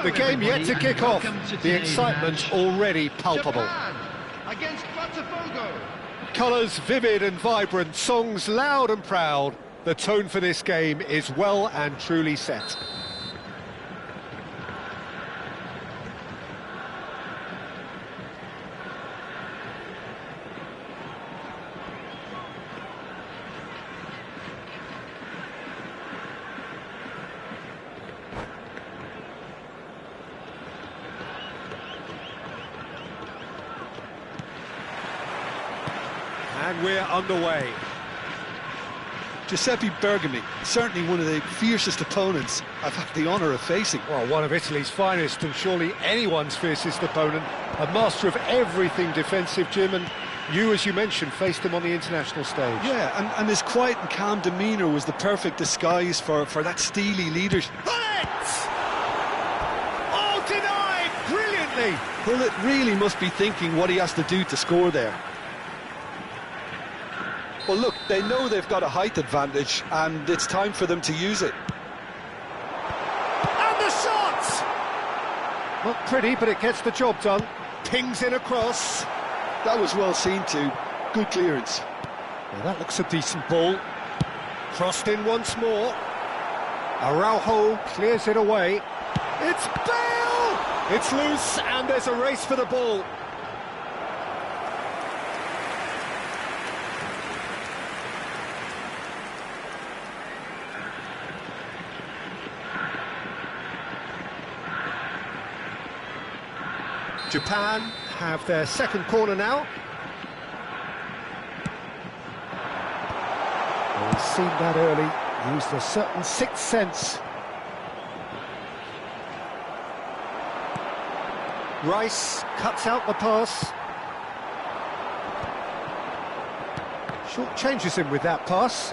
The game yet to kick off. The excitement already palpable. Against Colours vivid and vibrant, songs loud and proud. The tone for this game is well and truly set. And we're underway. Giuseppe Bergami, certainly one of the fiercest opponents I've had the honour of facing. Well, one of Italy's finest and surely anyone's fiercest opponent. A master of everything defensive, Jim, and you, as you mentioned, faced him on the international stage. Yeah, and his quiet and calm demeanour was the perfect disguise for that steely leadership. Oh, denied! Brilliantly! Pullet really must be thinking what he has to do to score there. Well, look, they know they've got a height advantage, and it's time for them to use it. And the shot! Not pretty, but it gets the job done. Pings in across. That was well seen too. Good clearance. Well, that looks a decent ball. Crossed in once more. Araujo clears it away. It's Bale! It's loose, and there's a race for the ball. Japan have their second corner now. Well, he's seen that early, used a certain sixth sense. Rice cuts out the pass. Short changes him with that pass.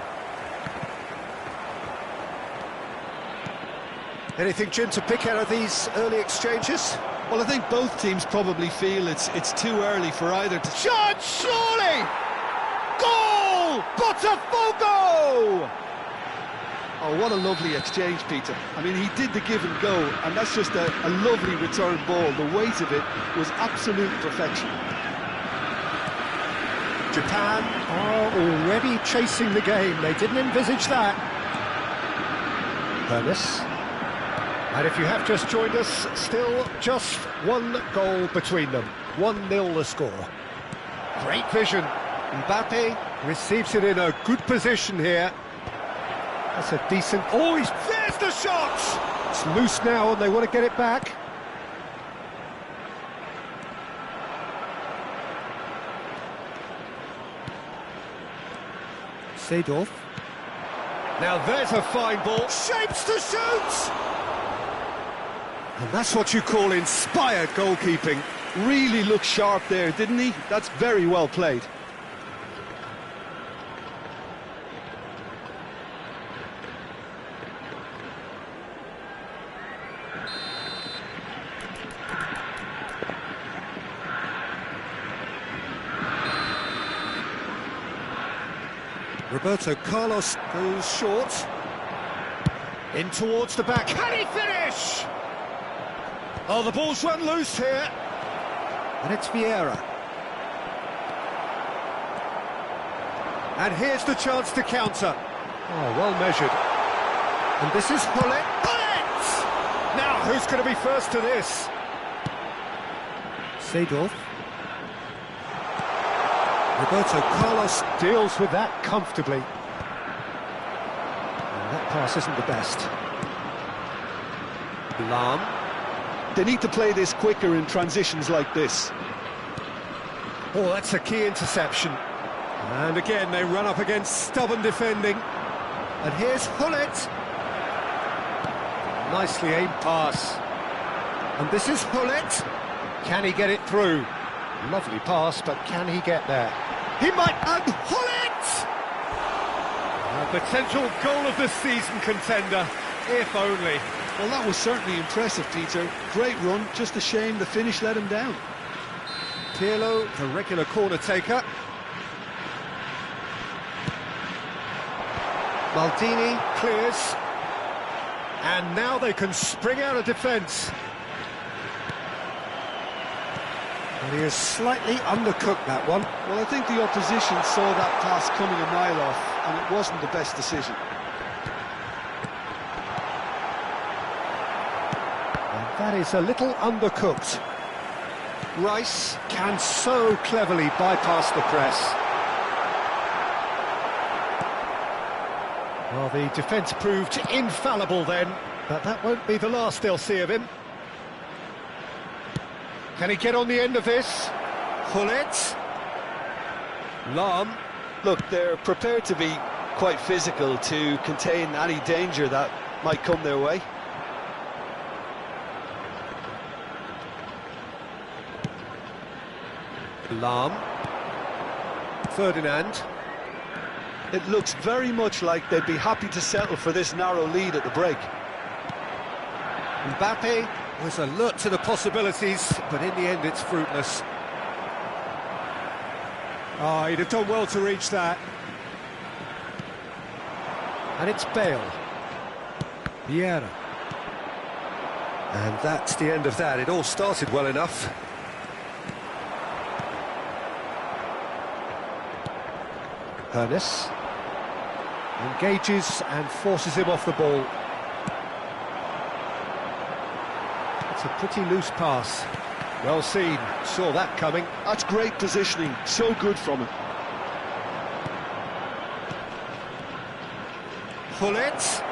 Anything, Jim, to pick out of these early exchanges? Well, I think both teams probably feel it's too early for either to... Shot, surely! Goal! Botafogo! Oh, what a lovely exchange, Peter. I mean, he did the give and go, and that's just a lovely return ball. The weight of it was absolute perfection. Japan are already chasing the game. They didn't envisage that. Hermes. And if you have just joined us, still just one goal between them. 1-0 the score. Great vision. Mbappe receives it in a good position here. That's a decent... Oh, there's the shot! It's loose now and they want to get it back. Seedorf. Now there's a fine ball. Shapes to shoot! And that's what you call inspired goalkeeping. Really looked sharp there, didn't he? That's very well played. Roberto Carlos goes short. In towards the back. Can he finish? Oh, the ball's run loose here. And it's Vieira. And here's the chance to counter. Oh, well measured. And this is Gullit. Gullit! Now, who's going to be first to this? Seedorf. Roberto Carlos deals with that comfortably. And that pass isn't the best. Lam. They need to play this quicker in transitions like this. Oh, that's a key interception. And again, they run up against stubborn defending. And here's Gullit. Nicely aimed pass. And this is Gullit. Can he get it through? Lovely pass, but can he get there? He might... And Gullit! A potential goal of the season contender, if only. Well, that was certainly impressive, Peter. Great run, just a shame the finish let him down. Pirlo, the regular corner taker. Maldini clears. And now they can spring out of defence. And he has slightly undercooked that one. Well, I think the opposition saw that pass coming a mile off, and it wasn't the best decision. And that is a little undercooked. Rice can so cleverly bypass the press. Well, the defence proved infallible then, but that won't be the last they'll see of him. Can he get on the end of this? Hullet. Lahm. Look, they're prepared to be quite physical to contain any danger that might come their way. Lahm. Ferdinand. It looks very much like they'd be happy to settle for this narrow lead at the break. Mbappe was alert to the possibilities, but in the end it's fruitless. Oh, he'd have done well to reach that. And it's Bale. Vieira. And that's the end of that. It all started well enough. Ernest engages and forces him off the ball. It's a pretty loose pass. Well seen, saw that coming. That's great positioning, so good from him. Hullet.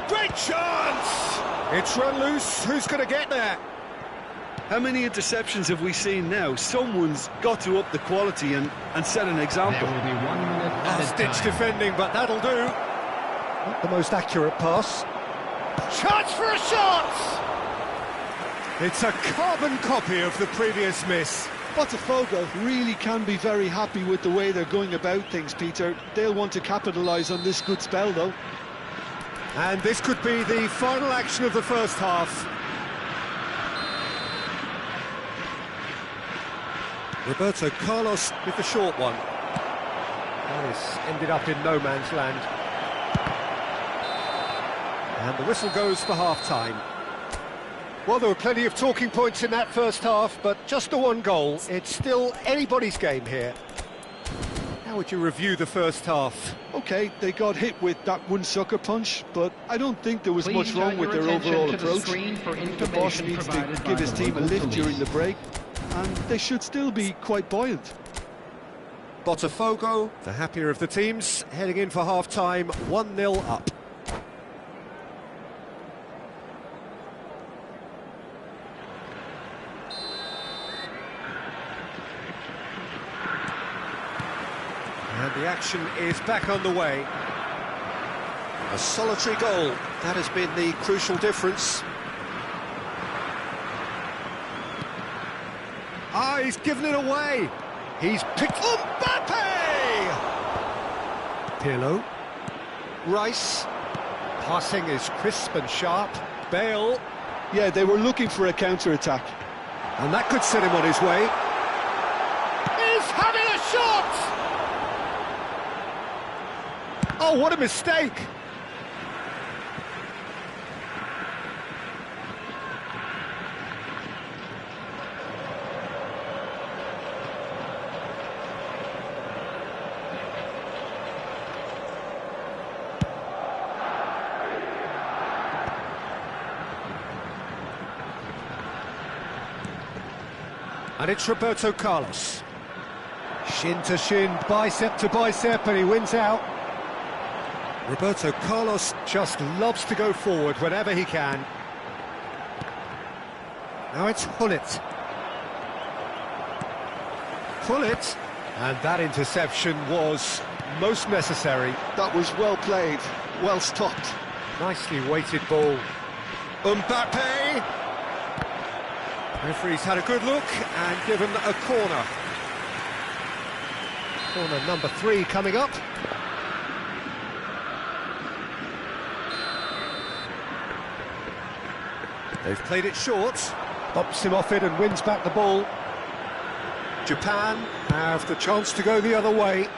Great chance! It's run loose, who's going to get there? How many interceptions have we seen now? Someone's got to up the quality and set an example. There will be 1 minute Last-ditch defending, but that'll do. Not the most accurate pass. Chance for a shot! It's a carbon copy of the previous miss. Botafogo really can be very happy with the way they're going about things, Peter. They'll want to capitalise on this good spell, though. And this could be the final action of the first half. Roberto Carlos with the short one. This ended up in no man's land. And the whistle goes for half-time. Well, there were plenty of talking points in that first half, but just the one goal. It's still anybody's game here. How would you review the first half? OK, they got hit with that one sucker punch, but I don't think there was Please much wrong with their overall approach. The boss needs to give his team a lift during the break, and they should still be quite buoyant. Botafogo, the happier of the teams, heading in for half-time, 1-0 up. And the action is back underway. A solitary goal, that has been the crucial difference. Ah, he's given it away. He's picked Mbappe! Pirlo. Rice. Passing is crisp and sharp. Bale. Yeah, they were looking for a counter-attack. And that could set him on his way. He's having a shot! Oh, what a mistake! And it's Roberto Carlos. Shin to shin, bicep to bicep, and he wins out. Roberto Carlos just loves to go forward whenever he can. Now it's Hullet. Hullet. And that interception was most necessary. That was well played, well stopped. Nicely weighted ball. Mbappe! Referee's had a good look and given a corner. Corner number 3 coming up. They've played it short. Bumps him off it and wins back the ball. Japan have the chance to go the other way.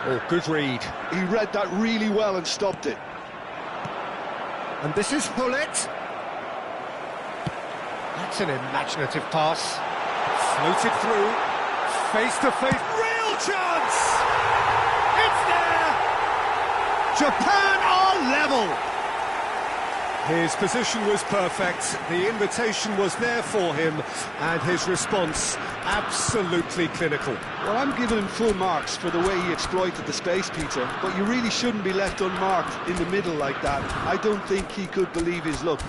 Oh, good read. He read that really well and stopped it. And this is Hullet. That's an imaginative pass. Floated through, face-to-face, real chance! It's there! Japan are level! His position was perfect, the invitation was there for him, and his response absolutely clinical. Well, I'm giving him full marks for the way he exploited the space, Peter, but you really shouldn't be left unmarked in the middle like that. I don't think he could believe his luck.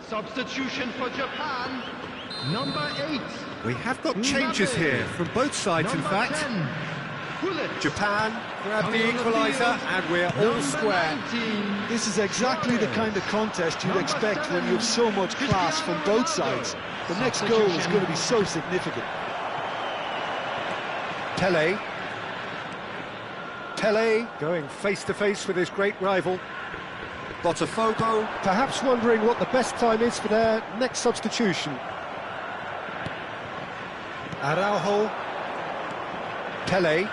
Substitution for Japan, number 8. We have got changes here from both sides, in fact. 10, Japan grab the equaliser and we're all square. 19. This is exactly the kind of contest you'd expect when you have so much class from both sides. The next goal is going to be so significant. Pele going face-to-face with his great rival. Botafogo perhaps wondering what the best time is for their next substitution. Araujo. Pele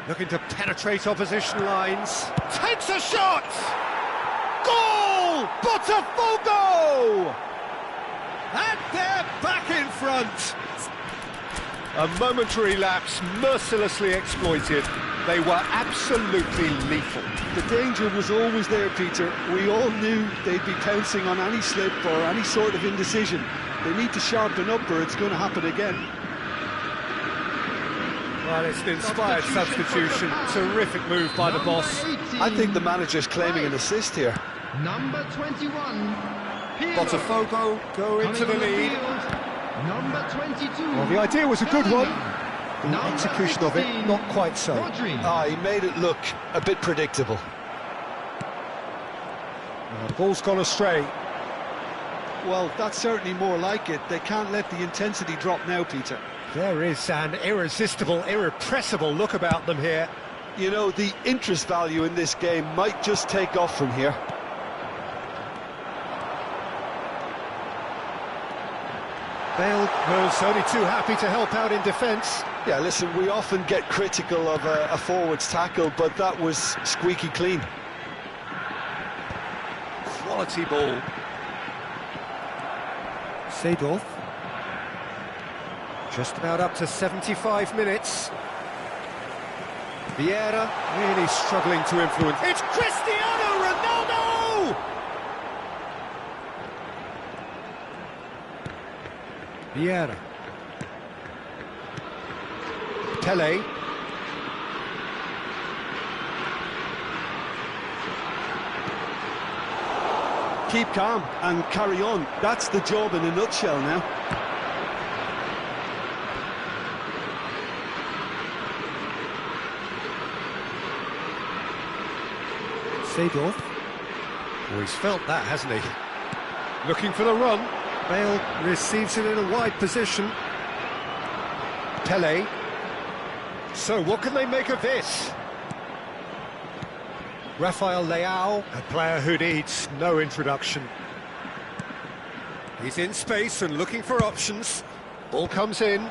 looking to penetrate opposition lines. Takes a shot! Goal! Botafogo! And they're back in front! A momentary lapse mercilessly exploited. They were absolutely lethal. The danger was always there, Peter. We all knew they'd be pouncing on any slip or any sort of indecision. They need to sharpen up or it's going to happen again. Well, it's an inspired substitution. Terrific move by the boss. I think the manager's claiming an assist here. Number 21. Botafogo go into the lead. Number 22. Well, the idea was a good one. The execution of it, not quite so. He made it look a bit predictable. The ball's gone astray. Well, that's certainly more like it. They can't let the intensity drop now, Peter. There is an irresistible, irrepressible look about them here. You know, the interest value in this game might just take off from here. Bale was only too happy to help out in defence. Yeah, listen, we often get critical of a forward's tackle, but that was squeaky clean. Quality ball. Seedorf. Just about up to 75 minutes. Vieira really struggling to influence. It's Cristiano Ronaldo! Vieira. Pele. Keep calm and carry on. That's the job in a nutshell now. Seedorf. Oh, he's felt that, hasn't he? Looking for the run. Bale receives it in a wide position. Pele. So what can they make of this? Rafael Leao, a player who needs no introduction. He's in space and looking for options. Ball comes in.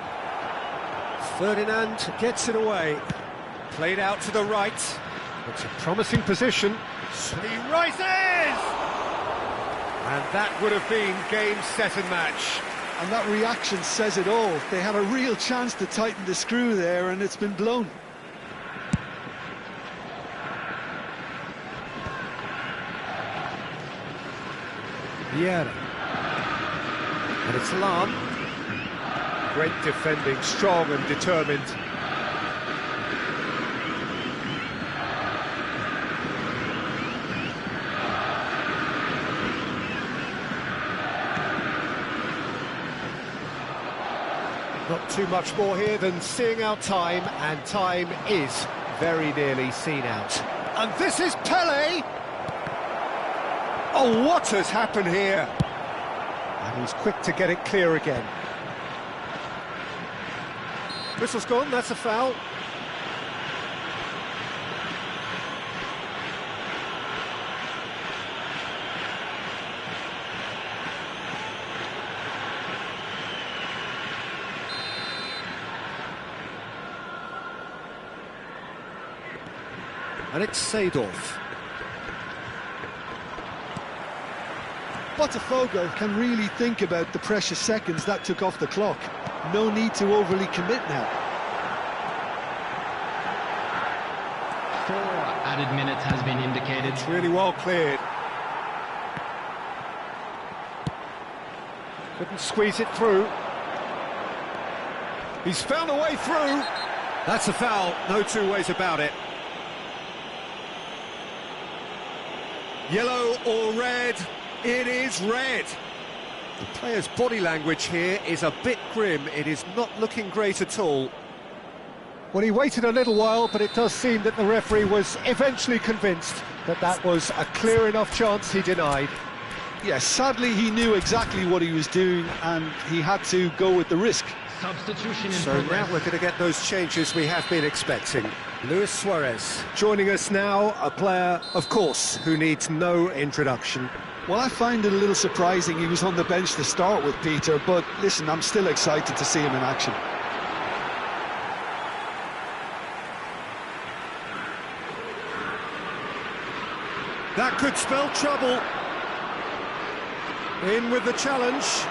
Ferdinand gets it away. Played out to the right. It's a promising position. He rises! And that would have been game, set and match. And that reaction says it all. They had a real chance to tighten the screw there, and it's been blown. Vieira. And it's Lan. Great defending, strong and determined. Not too much more here than seeing out time, and time is very nearly seen out. And this is Pele! Oh, what has happened here? And he's quick to get it clear again. Whistle's gone, that's a foul. And it's Seedorf. Botafogo can really think about the precious seconds that took off the clock. No need to overly commit now. 4 added minutes has been indicated. It's really well cleared. Couldn't squeeze it through. He's found a way through. That's a foul, no two ways about it. Yellow or red? It is red. The player's body language here is a bit grim. It is not looking great at all. Well, he waited a little while, but it does seem that the referee was eventually convinced that that was a clear enough chance he denied. Yes, sadly he knew exactly what he was doing and he had to go with the risk. Substitution in So progress. now we're going to get those changes we have been expecting. Luis Suarez joining us now, a player, of course, who needs no introduction. Well, I find it a little surprising he was on the bench to start with, Peter, but listen, I'm still excited to see him in action. That could spell trouble. In with the challenge.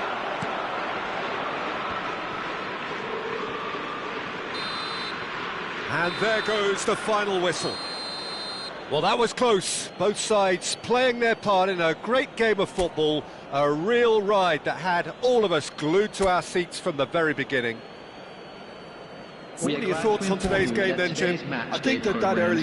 And there goes the final whistle. Well, that was close. Both sides playing their part in a great game of football. A real ride that had all of us glued to our seats from the very beginning. What are your thoughts on today's game then, Jim? I think that early